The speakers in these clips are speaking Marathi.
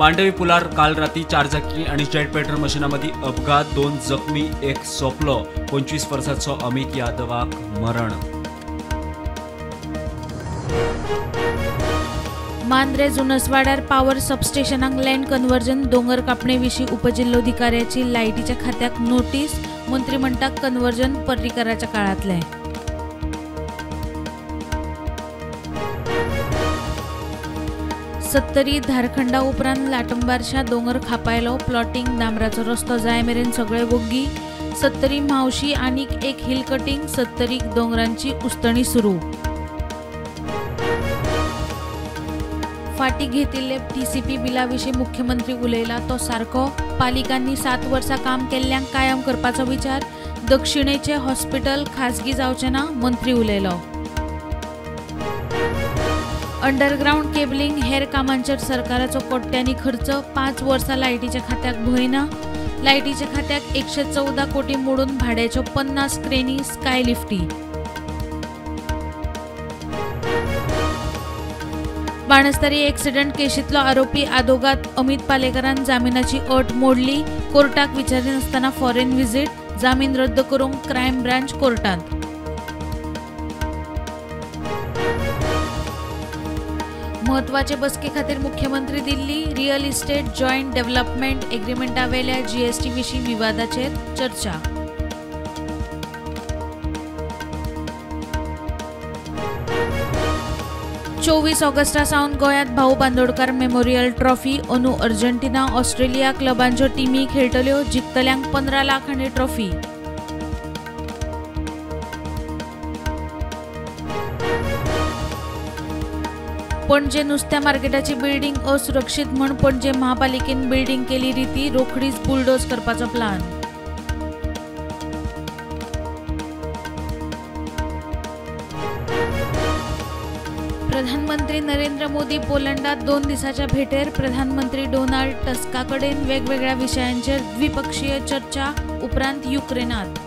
मांडवी पुलार काल राती 4 चाकी आणि जेट पेट्रोल मशिनामदी अपघात, 2 जखमी, 1 सोपलो. 25 वर्साचो अमित यादवाक मरण. मांद्रे जुनसवाड्यार पावर सबस्टेशनाक लँड कन्वर्जन दोंगर कापणे विशीं उपजिल्लोधिकाऱ्याची लायटीच्या खात्याक नोटीस. मंत्री म्हणटात कन्वर्जन पर्रीकराच्या काळातले. सत्तरी धारखंडा उपरांत लाटंबारच्या दोंगर खापायलो. प्लॉटिंग डांबराचो रस्तो जाय मेरेन सगळे वग्गी. सत्तरी मावशी आनीक एक हिल कटिंग. सत्तरीक दोंगरांची उस्तणी सुरू. फाटी घेतिल्ले TCP बिला विशीं मुख्यमंत्री उलयला तो सारको. पालिकांनी 7 वर्सां काम केल्ल्यांक कायम करपाचो विचार. दक्षिणेचे हॉस्पिटल खासगी जावचें ना, मंत्री उलयलो. अंडरग्राउंड केबलिंग हेर कामांचेर सरकाराचो कोट्यांनी खर्च. 5 वर्सां लायटीच्या खात्याक भंय ना. लायटीच्या खात्याक 114 कोटी मोडून भाड्याच्यो 50 क्रेनी स्काय लिफ्टी. बाणस्तारी एक्सिडंट केशींतलो आरोपी आदोगाद अमित पालेकरान जामिनाची अट मोडली. कोर्टाक विचारिनासतना फॉरेन व्हिजीट. जामीन रद्द करूंक क्रायम ब्रांच कोर्टांत. म्हत्वाचे बसके खातीर मुख्यमंत्री Delhi. Real estate joint development एग्रीमेंटा वेल्या GST विशीं विवादाचेर चर्चा. चोवीस ऑगस्टा सावन गोंयांत भाऊ बांदोडकार मेमोरियल ट्रॉफी. अंदू अर्जेंटिना ऑस्ट्रेलिया क्लबांच्यो टिमी खेळटल्यो. जिखतल्यांक 15 लाख आनी ट्रॉफी. पणजे नुस्त्या मार्केटाची बिल्डींग असुरक्षीत म्हण पणजे महापालिकेन बिल्डींग केली रिती. रोखडीच बुलडोज करपाचो प्लान. प्रधानमंत्री नरेंद्र मोदी पोलंडात 2 दिसाच्या भेटेर. प्रधानमंत्री डोनाल्ड टस्का कडेन वेगवेगळ्या विशयांचेर द्विपक्षीय चर्चा. उपरांत युक्रेनात.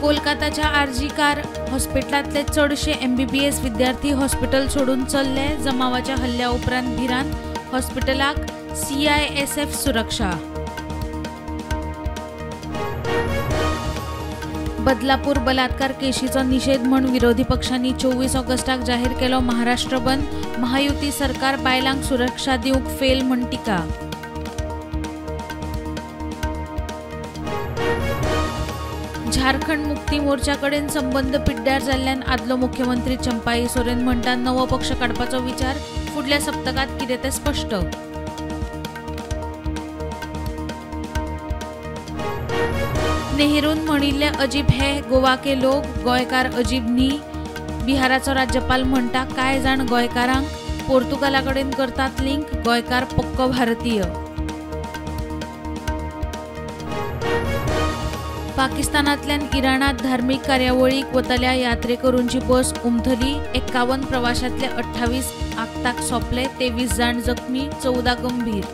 कोलकाताच्या RG कार हॉस्पिटलांतले चडशे MBBS विद्यार्थी हॉस्पिटल सोडून चल्ले. जमावाच्या हल्ल्या उपरांत भिरांत. हॉस्पिटलाक CISF सुरक्षा. बदलापूर बलात्कार केशीचो निषेध म्हण विरोधी पक्षांनी 24 ऑगस्टाक जाहीर केलो महाराष्ट्र बंद. महायुती सरकार बायलांक सुरक्षा दिवंक फेल म्हण टिका. झारखंड मुक्ती मोर्चा कडेन संबंद पिड्ड्यार जाल्ल्यान आदलो मुख्यमंत्री चंपाई सोरेन म्हणटा नवो पक्ष काडपाचो विचार. फुडल्या सप्तकात कितें तें स्पश्ट. नेहरून म्हणिल्ले अजीब हे गोवा के लोक. गोंयकार अजीब न्ही. बिहाराचो राज्यपाल म्हणटा कांय जाण गोंयकारांक पोर्तुगाला कडेन करतात लिंक. गोंयकार पक्को भारतीय. पाकिस्तानांतल्यान इराणात धार्मीक कार्यावळीक वतल्या यात्रेकरूंची बस उमथली. 51 प्रवाशांतले 28 आगताक सोंपले. 23 जाण जखमी, 14 गंभीर.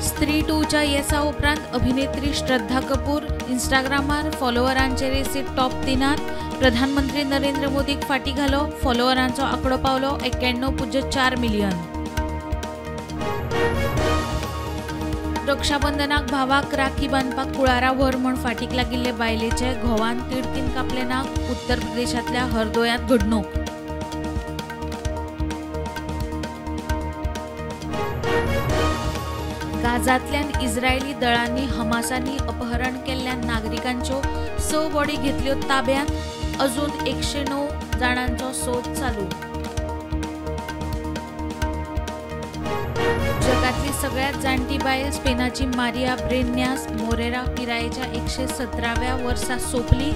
स्त्री 2च्या येसा उपरांत अभिनेत्री श्रद्धा कपूर इंस्टाग्रामार फॉलोवरांचे रेसीत टॉप 3त. प्रधानमंत्री नरेंद्र मोदीक फाटी घालो. फॉलोवरांचो आंकडो पावलो 91.4 मिलियन. रक्षाबंधनाक भावाक राखी बांदपाक कुळारा व्हर म्हण फाटीक लागिल्ले बायलेचे घोवान तिडकीन कापले नाक. उत्तर प्रदेशांतल्या हरदोयांत घडणूक. गाझांतल्यान इस्रायली दळांनी हमासांनी अपहरण केल्ल्या नागरिकांच्यो 6 बॉडी घेतल्यो ताब्यांत. अजून 109 जाणांचो सोद चालू. जगातली सगळ्यात जाणटी बायल स्पेनाची मारिया ब्रेन्यास मोरेरा पिरायेच्या 117व्या वर्सा सोंपली.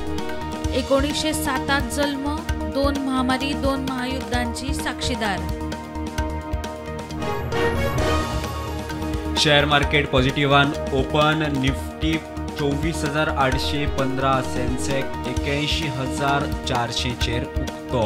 1907 जल्म. 2 महामारी, 2 महायुद्धांची साक्षीदार. शेअर मार्केट पॉझिटिव्हान ओपन. निफ्टी 24,815. सेन्सेक्स 81,400 चेर उक्तो.